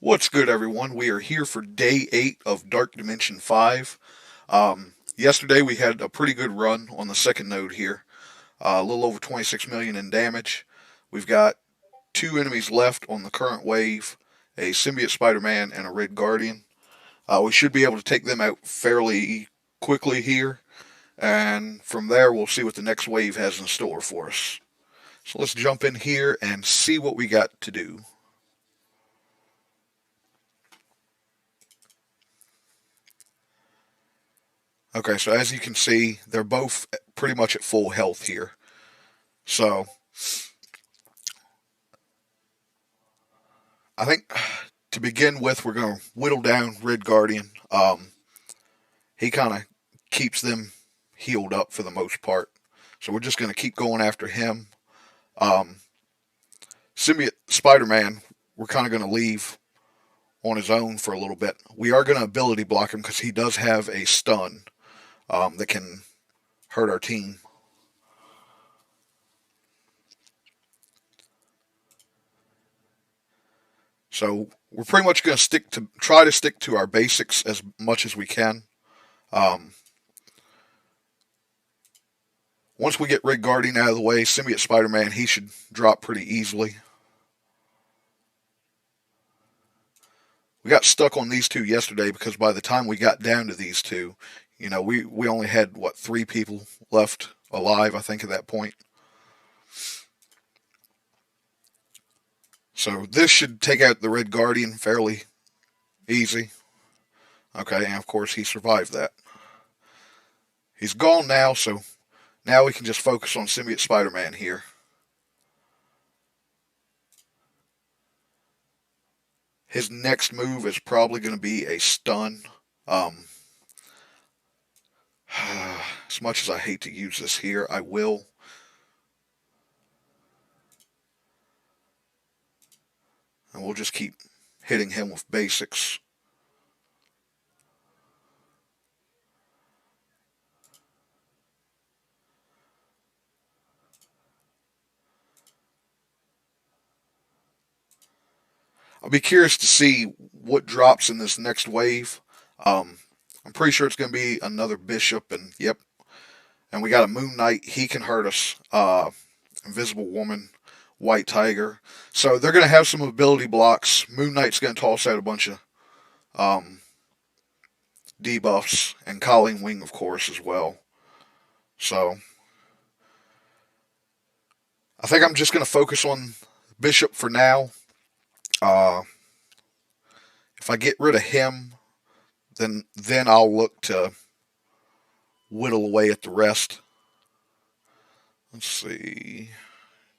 What's good, everyone? We are here for day 8 of Dark Dimension 5. Yesterday we had a pretty good run on the second node here. A little over 26 million in damage. We've got two enemies left on the current wave, a Symbiote Spider-Man and a Red Guardian. We should be able to take them out fairly quickly here, and from there we'll see what the next wave has in store for us. So let's jump in here and see what we got to do. Okay, so as you can see, they're both pretty much at full health here. So I think to begin with, we're going to whittle down Red Guardian. He kind of keeps them healed up for the most part. So we're just going to keep going after him. Um, Symbiote Spider-Man, we're kind of going to leave on his own for a little bit. We are going to ability block him because he does have a stun that can hurt our team. So we're pretty much going to try to stick to our basics as much as we can. Um, Once we get Red Guardian out of the way, Symbiote Spider-Man, he should drop pretty easily. We got stuck on these two yesterday because by the time we got down to these two, we only had, what, 3 people left alive, I think, at that point. So this should take out the Red Guardian fairly easy. Okay, and of course he survived that. He's gone now, so now we can just focus on Symbiote Spider-Man here. His next move is probably going to be a stun. Um, as much as I hate to use this here, I will. And we'll just keep hitting him with basics. I'll be curious to see what drops in this next wave. I'm pretty sure it's going to be another Bishop, and yep. And we got a Moon Knight. He can hurt us. Invisible Woman, White Tiger. So they're going to have some ability blocks. Moon Knight's going to toss out a bunch of um, debuffs, and Colleen Wing, of course, as well. So I think I'm just going to focus on Bishop for now. Uh, if I get rid of him, then I'll look to whittle away at the rest. Let's see.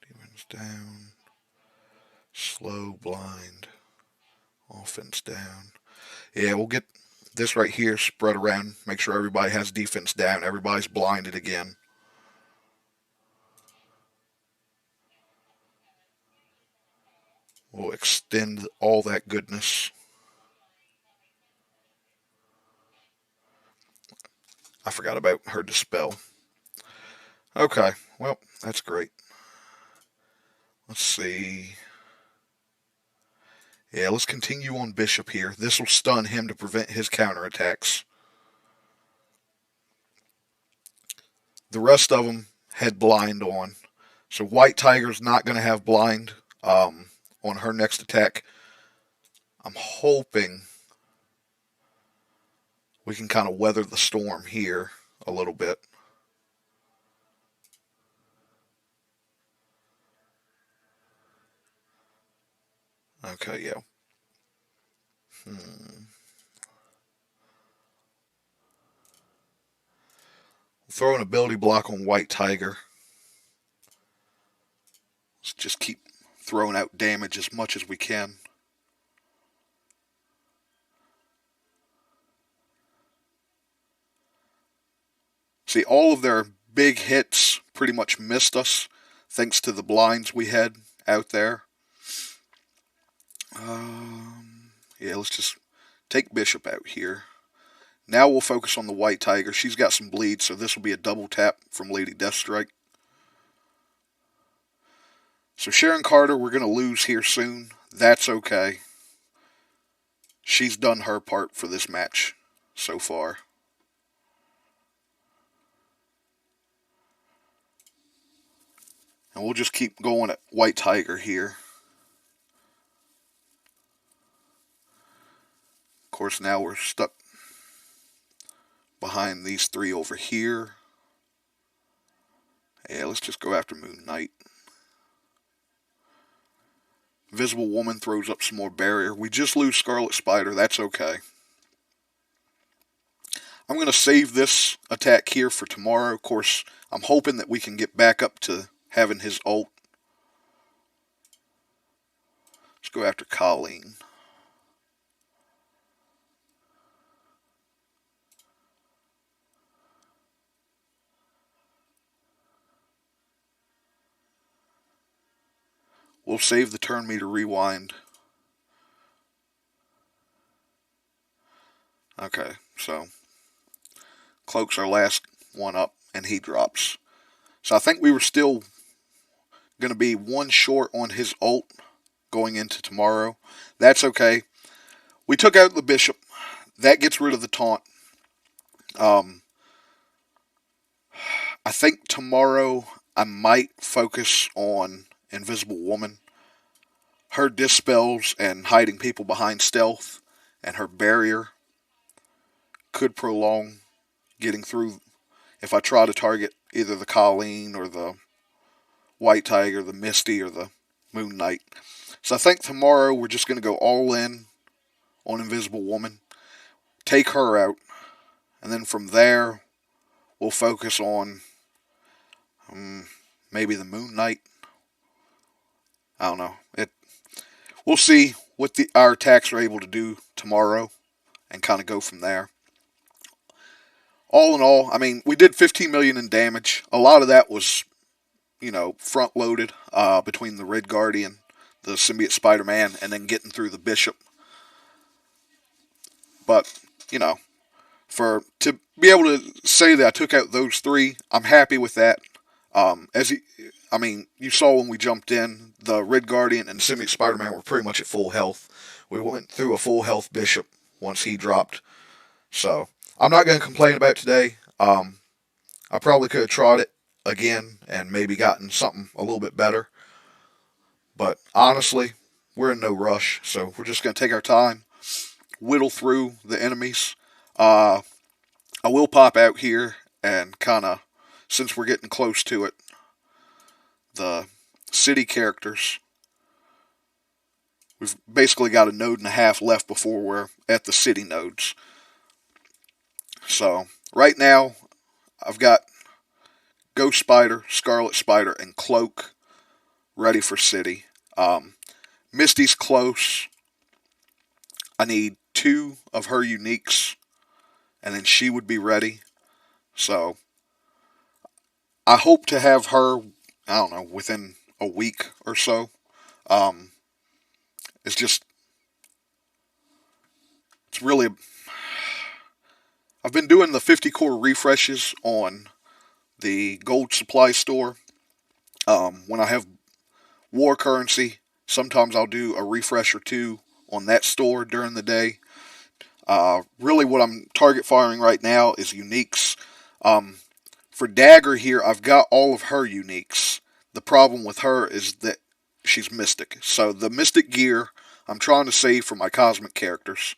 Demons down. Slow, blind. Offense down. Yeah, we'll get this right here spread around. Make sure everybody has defense down. Everybody's blinded again. We'll extend all that goodness. I forgot about her dispel. Okay, well, that's great. Let's see. Yeah, let's continue on Bishop here. This will stun him to prevent his counterattacks. The rest of them had blind on. So White Tiger's not going to have blind on her next attack. I'm hoping we can kind of weather the storm here a little bit. Okay, yeah. Throw an ability block on White Tiger. Let's just keep throwing out damage as much as we can. See, all of their big hits pretty much missed us thanks to the blinds we had out there. Yeah, let's just take Bishop out here. Now we'll focus on the White Tiger. She's got some bleed, so this will be a double tap from Lady Deathstrike. So Sharon Carter, we're going to lose here soon. That's okay. she's done her part for this match so far. And we'll just keep going at White Tiger here. Of course, now we're stuck behind these three over here. Yeah, let's just go after Moon Knight. Invisible Woman throws up some more barrier. We just lose Scarlet Spider. That's okay. I'm going to save this attack here for tomorrow. Of course, I'm hoping that we can get back up to having his ult. Let's go after Colleen. We'll save the turn meter rewind. Okay, so Cloak's our last one up, and he drops. So I think we were still going to be one short on his ult going into tomorrow. That's okay. We took out the Bishop. That gets rid of the taunt. I think tomorrow I might focus on Invisible Woman. Her dispels and hiding people behind stealth and her barrier could prolong getting through if I try to target either the Colleen or the White Tiger, the Misty, or the Moon Knight. So I think tomorrow we're just going to go all in on Invisible Woman, take her out, and then from there we'll focus on maybe the Moon Knight. I don't know. We'll see what our attacks are able to do tomorrow and kind of go from there. All in all, I mean, we did 15 million in damage. A lot of that was, front loaded between the Red Guardian, the Symbiote Spider-Man, and then getting through the Bishop. But, to be able to say that I took out those three, I'm happy with that. You saw when we jumped in, the Red Guardian and Symbiote Spider-Man were pretty much at full health. We went through a full health Bishop once he dropped. So, I'm not going to complain about today. I probably could have tried it again and maybe gotten something a little bit better. But honestly, we're in no rush. So, we're just going to take our time, whittle through the enemies. I will pop out here and kind of, since we're getting close to it, the city characters. We've basically got a node and a half left before we're at the city nodes. So, right now, I've got Ghost Spider, Scarlet Spider, and Cloak ready for city. Misty's close. I need 2 of her uniques, and then she would be ready. So, I hope to have her, within a week or so. It's really, I've been doing the 50 core refreshes on the gold supply store. When I have war currency, sometimes I'll do a refresh or 2 on that store during the day. Really what I'm target firing right now is uniques. For Dagger here, I've got all of her uniques. The problem with her is that she's Mystic. So the Mystic gear, I'm trying to save for my Cosmic characters.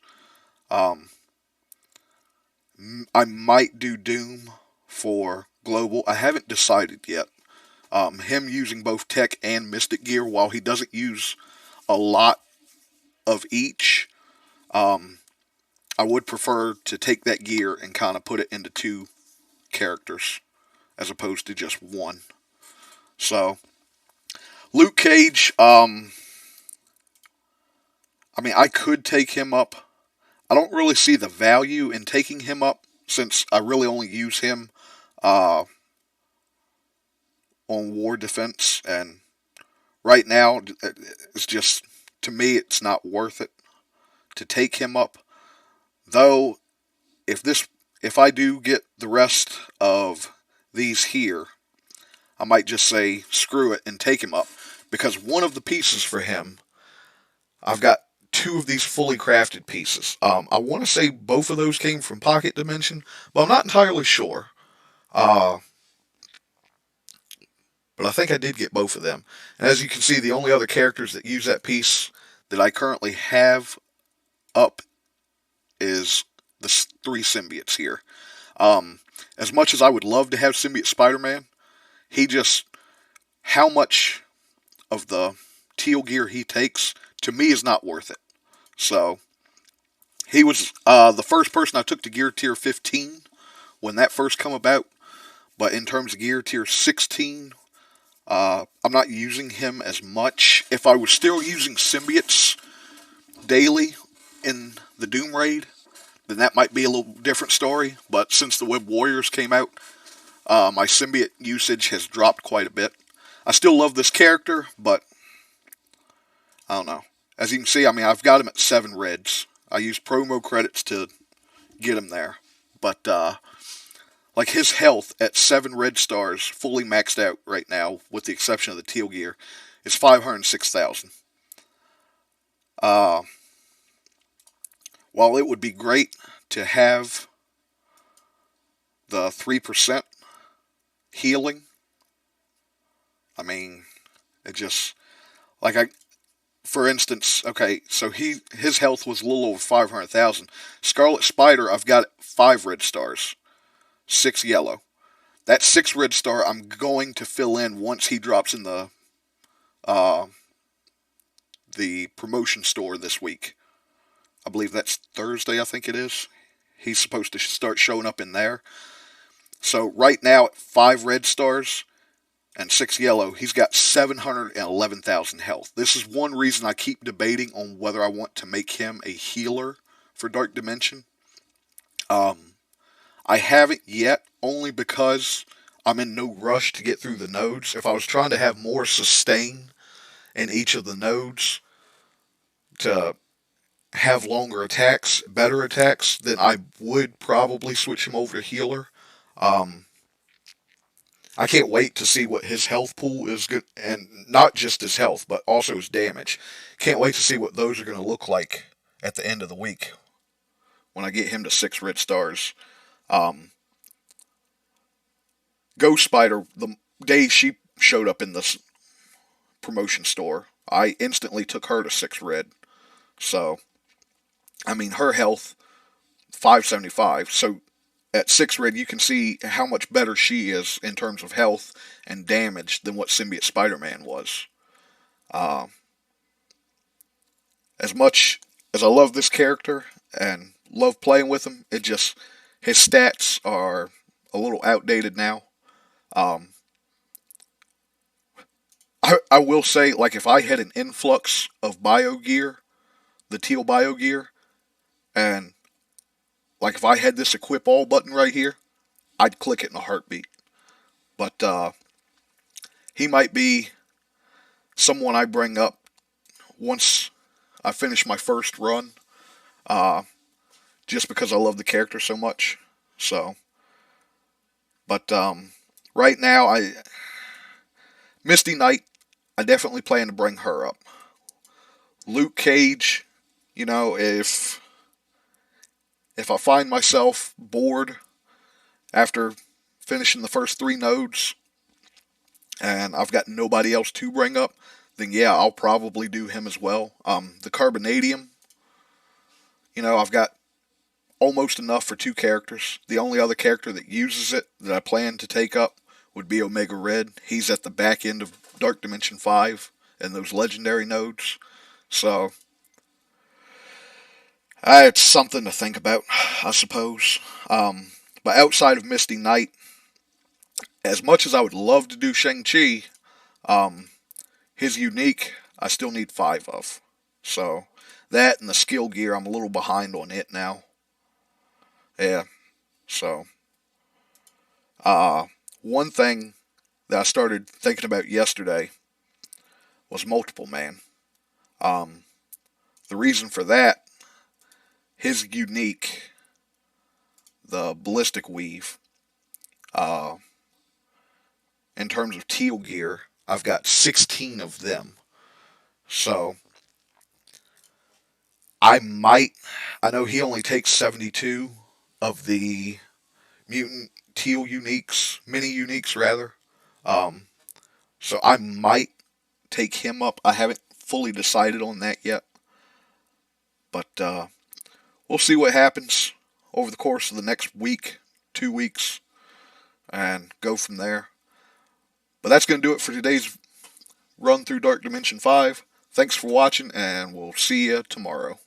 I might do Doom for Global. I haven't decided yet. Him using both Tech and Mystic gear, while he doesn't use a lot of each, I would prefer to take that gear and kind of put it into 2 characters as opposed to just 1. So, Luke Cage, I could take him up. I don't really see the value in taking him up since I really only use him on war defense, and right now it's just, to me, it's not worth it to take him up. Though, if I do get the rest of these here, I might just say screw it and take him up, because one of the pieces for him, I've got two of these fully crafted pieces. I want to say both of those came from Pocket Dimension, but I'm not entirely sure. Uh, but I think I did get both of them. And as you can see, the only other characters that use that piece that I currently have up is the three symbiotes here. Um, as much as I would love to have Symbiote Spider-Man, he just, how much of the teal gear he takes, to me, is not worth it. So, he was the first person I took to Gear Tier 15 when that first come about. But in terms of Gear Tier 16, I'm not using him as much. If I was still using symbiotes daily in the Doom Raid, then that might be a little different story. But since the Web Warriors came out, my symbiote usage has dropped quite a bit. I still love this character, but I don't know. As you can see, I mean, I've got him at 7 reds. I use promo credits to get him there. But, like, his health at 7 red stars, fully maxed out right now, with the exception of the teal gear, is 506,000. Uh, while it would be great to have the 3% healing, I mean, it just, like, for instance, okay, so his health was a little over 500,000. Scarlet Spider, I've got 5 red stars, 6 yellow. That 6 red star I'm going to fill in once he drops in uh, the promotion store this week. I believe that's Thursday, I think it is. He's supposed to start showing up in there. So right now at 5 red stars and 6 yellow, he's got 711,000 health. This is one reason I keep debating on whether I want to make him a healer for Dark Dimension. I haven't yet, only because I'm in no rush to get through the nodes. If I was trying to have more sustain in each of the nodes to have longer attacks, better attacks, then I would probably switch him over to healer. Um, I can't wait to see what his health pool is good, and not just his health, but also his damage. Can't wait to see what those are going to look like at the end of the week when I get him to 6 red stars. Um, Ghost Spider, the day she showed up in this promotion store, I instantly took her to 6 red. So, I mean, her health 575. So at 6 red, you can see how much better she is in terms of health and damage than what Symbiote Spider-Man was. Uh, as much as I love this character and love playing with him, it just, his stats are a little outdated now. Um, I will say, like, if I had an influx of bio gear, the teal bio gear, and like if I had this equip all button right here, I'd click it in a heartbeat. But he might be someone I bring up once I finish my first run, uh, just because I love the character so much. So, but right now, Misty Knight, I definitely plan to bring her up. Luke Cage, you know, if I find myself bored after finishing the first 3 nodes and I've got nobody else to bring up, then yeah, I'll probably do him as well. The Carbonadium, you know, I've got almost enough for 2 characters. The only other character that uses it that I plan to take up would be Omega Red. He's at the back end of Dark Dimension 5 and those legendary nodes. So, it's something to think about, I suppose. But outside of Misty Knight, as much as I would love to do Shang-Chi, um, his unique, I still need 5 of. So, that and the skill gear, I'm a little behind on it now. Yeah, so. One thing that I started thinking about yesterday was multiple man. Um, the reason for that, his unique, the ballistic weave, uh, in terms of teal gear, I've got 16 of them. So, I might. I know he only takes 72 of the mutant teal uniques, mini uniques rather. Um, so I might take him up. I haven't fully decided on that yet, but we'll see what happens over the course of the next week, 2 weeks, and go from there. But that's going to do it for today's run through Dark Dimension 5. Thanks for watching, and we'll see you tomorrow.